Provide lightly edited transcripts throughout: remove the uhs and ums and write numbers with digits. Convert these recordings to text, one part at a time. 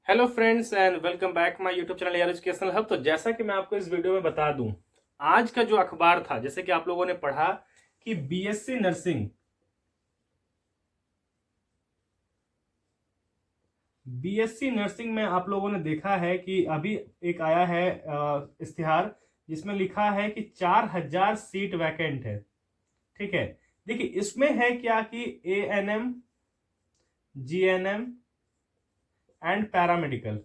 Hello friends and welcome back my YouTube channel यार educational hub. तो जैसा कि मैं आपको इस वीडियो में बता दूं, आज का जो अखबार था, जैसे कि आप लोगों ने पढ़ा कि बीएससी नर्सिंग में आप लोगों ने देखा है कि अभी एक आया है इश्तिहार, जिसमें लिखा है कि 4,000 सीट वैकेंट है। ठीक है, देखिए इसमें है क्या कि एएनएम, जीएनएम एंड पैरामेडिकल,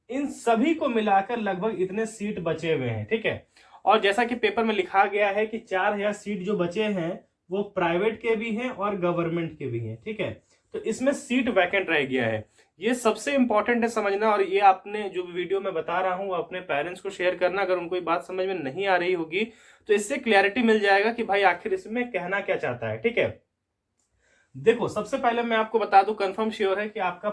इन सभी को मिलाकर लगभग इतने सीट बचे हुए हैं। ठीक है, और जैसा कि पेपर में लिखा गया है कि 4,000 सीट जो बचे हैं वो प्राइवेट के भी हैं और गवर्नमेंट के भी हैं। ठीक है, तो इसमें सीट वैकेंट रह गया है। ये सबसे इंपॉर्टेंट है समझना, और ये आपने जो वीडियो में बता रहा हूं अपने पेरेंट्स को शेयर करना। अगर उनको ये बात समझ में नहीं आ रही होगी तो इससे क्लैरिटी मिल जाएगा कि भाई आखिर इसमें कहना क्या चाहता है। ठीक है, देखो सबसे पहले मैं आपको बता दूं, कंफर्म श्योर है कि आपका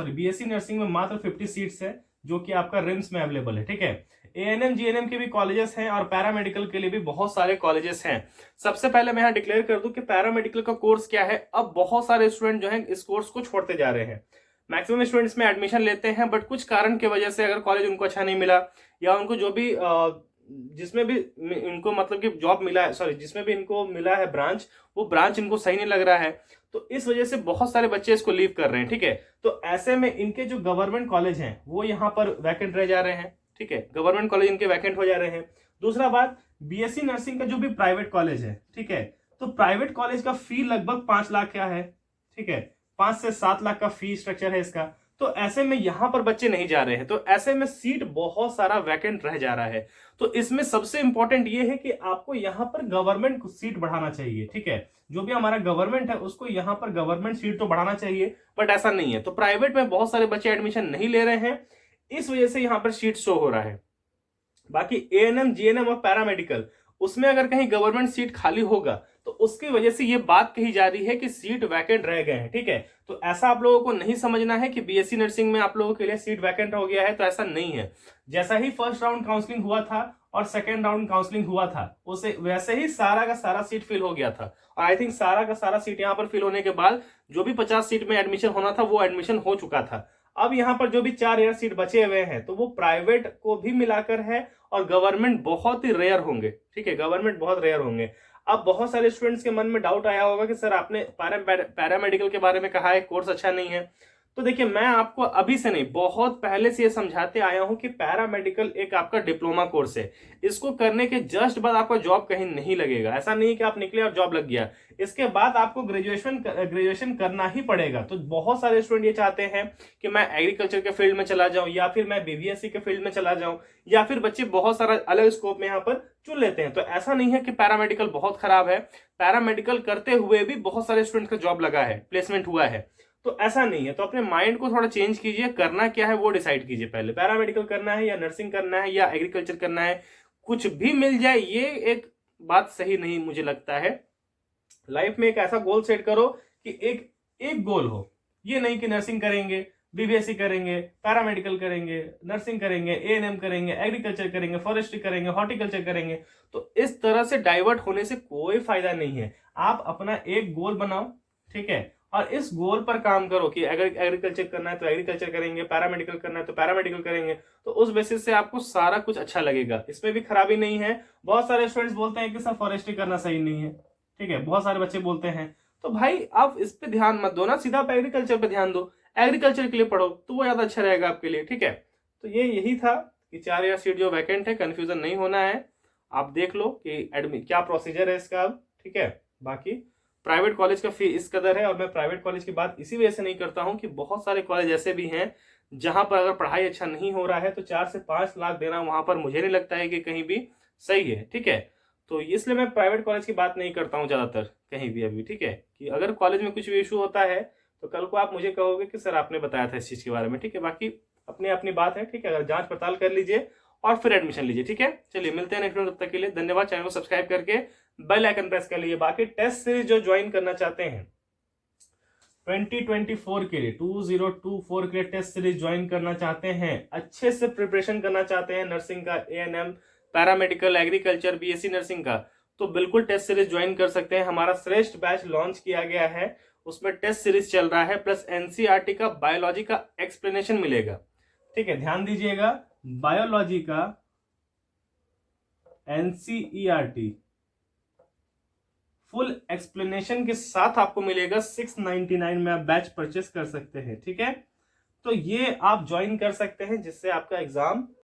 बीएससी नर्सिंग में मात्र 50 सीट्स है, जो कि आपका रिम्स में अवेलेबल है। ठीक है, एएनएम जीएनएम के भी कॉलेजेस हैं और पैरामेडिकल के लिए भी बहुत सारे कॉलेजेस हैं। सबसे पहले मैं यहाँ डिक्लेयर कर दूं कि पैरामेडिकल का कोर्स क्या है। अब बहुत सारे स्टूडेंट जो हैं इस कोर्स को छोड़ते जा रहे हैं। मैक्सिमम स्टूडेंट्स में एडमिशन लेते हैं, बट कुछ कारण की वजह से अगर कॉलेज उनको अच्छा नहीं मिला, या उनको जो भी जिसमें भी इनको मतलब कि जॉब मिला है, सॉरी जिसमें भी इनको मिला है ब्रांच, वो ब्रांच इनको सही नहीं लग रहा है, तो इस वजह से बहुत सारे बच्चे इसको लीव कर रहे हैं। ठीक है, तो ऐसे में इनके जो गवर्नमेंट कॉलेज हैं वो यहाँ पर वैकेंट रह जा रहे हैं। ठीक है, गवर्नमेंट कॉलेज इनके वैकेंट हो जा रहे हैं। दूसरा बात, बीएससी नर्सिंग का जो भी प्राइवेट कॉलेज है, ठीक है, तो प्राइवेट कॉलेज का फी लगभग 5 लाख क्या है। ठीक है, 5 से 7 लाख का फी स्ट्रक्चर है इसका। तो ऐसे में यहां पर बच्चे नहीं जा रहे हैं, तो ऐसे में सीट बहुत सारा वैकेंट रह जा रहा है। तो इसमें सबसे इंपॉर्टेंट ये है कि आपको यहां पर गवर्नमेंट सीट बढ़ाना चाहिए। ठीक है, जो भी हमारा गवर्नमेंट है उसको यहां पर गवर्नमेंट सीट तो बढ़ाना चाहिए, बट ऐसा नहीं है। तो प्राइवेट में बहुत सारे बच्चे एडमिशन नहीं ले रहे हैं, इस वजह से यहां पर सीट शो हो रहा है। बाकी एएनएम जीएनएम और पैरामेडिकल, उसमें अगर कहीं गवर्नमेंट सीट खाली होगा तो उसकी वजह से ये बात कही जा रही है कि सीट वैकेंट रह गए हैं। ठीक है, तो ऐसा आप लोगों को नहीं समझना है कि बीएससी नर्सिंग में आप लोगों के लिए सीट वैकेंट हो गया है, तो ऐसा नहीं है। जैसा ही फर्स्ट राउंड काउंसलिंग हुआ था और सेकेंड राउंड काउंसलिंग हुआ था, उसे वैसे ही सारा का सारा सीट फिल हो गया था। और आई थिंक सारा का सारा सीट यहाँ पर फिल होने के बाद जो भी 50 सीट में एडमिशन होना था वो एडमिशन हो चुका था। अब यहाँ पर जो भी 4 सीट बचे हुए हैं तो वो प्राइवेट को भी मिलाकर है, और गवर्नमेंट बहुत ही रेयर होंगे। ठीक है, गवर्नमेंट बहुत रेयर होंगे। अब बहुत सारे स्टूडेंट्स के मन में डाउट आया होगा कि सर आपने पैरामेडिकल के बारे में कहा है कोर्स अच्छा नहीं है। तो देखिए, मैं आपको अभी से नहीं, बहुत पहले से ये समझाते आया हूं कि पैरामेडिकल एक आपका डिप्लोमा कोर्स है। इसको करने के जस्ट बाद आपका जॉब कहीं नहीं लगेगा। ऐसा नहीं है कि आप निकले और जॉब लग गया, इसके बाद आपको ग्रेजुएशन करना ही पड़ेगा। तो बहुत सारे स्टूडेंट ये चाहते हैं कि मैं एग्रीकल्चर के फील्ड में चला जाऊं, या फिर मैं बीबीएससी के फील्ड में चला जाऊं, या फिर बच्चे बहुत सारा अलग स्कोप में यहाँ पर चुन लेते हैं। तो ऐसा नहीं है कि पैरामेडिकल बहुत खराब है, पैरामेडिकल करते हुए भी बहुत सारे स्टूडेंट का जॉब लगा है, प्लेसमेंट हुआ है। तो ऐसा नहीं है। तो अपने माइंड को थोड़ा चेंज कीजिए, करना क्या है वो डिसाइड कीजिए पहले, पैरामेडिकल करना है या नर्सिंग करना है या एग्रीकल्चर करना है। कुछ भी मिल जाए ये एक बात सही नहीं मुझे लगता है। लाइफ में एक ऐसा गोल सेट करो कि एक एक गोल हो, ये नहीं कि नर्सिंग करेंगे, बीबीएससी करेंगे, पैरामेडिकल करेंगे, नर्सिंग करेंगे, एएनएम करेंगे, एग्रीकल्चर करेंगे, फॉरेस्ट्री करेंगे, हॉर्टिकल्चर करेंगे। तो इस तरह से डाइवर्ट होने से कोई फायदा नहीं है। आप अपना एक गोल बनाओ, ठीक है, और इस गोल पर काम करो कि अगर एग्रीकल्चर करना है तो एग्रीकल्चर करेंगे, पैरामेडिकल करना है तो पैरामेडिकल करेंगे। तो उस बेसिस से आपको सारा कुछ अच्छा लगेगा, इसमें भी खराबी नहीं है। बहुत सारे स्टूडेंट्स बोलते हैं कि सर फॉरेस्ट्री करना सही नहीं है। ठीक है, बहुत सारे बच्चे बोलते हैं, तो भाई आप इस पे ध्यान मत दो ना, सीधा आप एग्रीकल्चर पे ध्यान दो, एग्रीकल्चर के लिए पढ़ो तो वो ज्यादा अच्छा रहेगा आपके लिए। ठीक है, तो ये यही था कि 4 सीट जो वैकेंट है, कंफ्यूजन नहीं होना है। आप देख लो कि एडमिट क्या प्रोसीजर है इसका अब। ठीक है, बाकी प्राइवेट कॉलेज का फी इस कदर है, और मैं प्राइवेट कॉलेज की बात इसी वजह से नहीं करता हूं कि बहुत सारे कॉलेज ऐसे भी हैं जहां पर अगर पढ़ाई अच्छा नहीं हो रहा है तो 4 से 5 लाख देना वहां पर मुझे नहीं लगता है कि कहीं भी सही है। ठीक है, तो इसलिए मैं प्राइवेट कॉलेज की बात नहीं करता हूँ ज्यादातर कहीं भी अभी। ठीक है, कि अगर कॉलेज में कुछ भी इशू होता है तो कल को आप मुझे कहोगे कि सर आपने बताया था इस चीज के बारे में। ठीक है, बाकी अपनी अपनी बात है। ठीक है, अगर जांच पड़ताल कर लीजिए और फिर एडमिशन लीजिए। ठीक है, चलिए मिलते हैं नेक्स्ट वीडियो, तब तक के लिए धन्यवाद। चैनल को सब्सक्राइब करके बेल आइकन प्रेस कर लीजिए। बाकी टेस्ट सीरीज जो ज्वाइन करना चाहते हैं 2024 के लिए, 2024 के लिए टेस्ट सीरीज ज्वाइन करना चाहते हैं, अच्छे से प्रिपरेशन करना चाहते हैं नर्सिंग का, ANM, paramedical, agriculture, BSc nursing का, तो बिल्कुल टेस्ट सीरीज ज्वाइन कर सकते हैं। हमारा श्रेष्ठ बैच लॉन्च किया गया है, उसमें टेस्ट सीरीज चल रहा है, प्लस एनसीईआरटी का बायोलॉजी का एक्सप्लेनेशन मिलेगा। ठीक है, ध्यान दीजिएगा, बायोलॉजी का एनसीईआरटी फुल एक्सप्लेनेशन के साथ आपको मिलेगा 699 में। आप बैच परचेस कर सकते हैं। ठीक है, तो ये आप ज्वाइन कर सकते हैं, जिससे आपका एग्जाम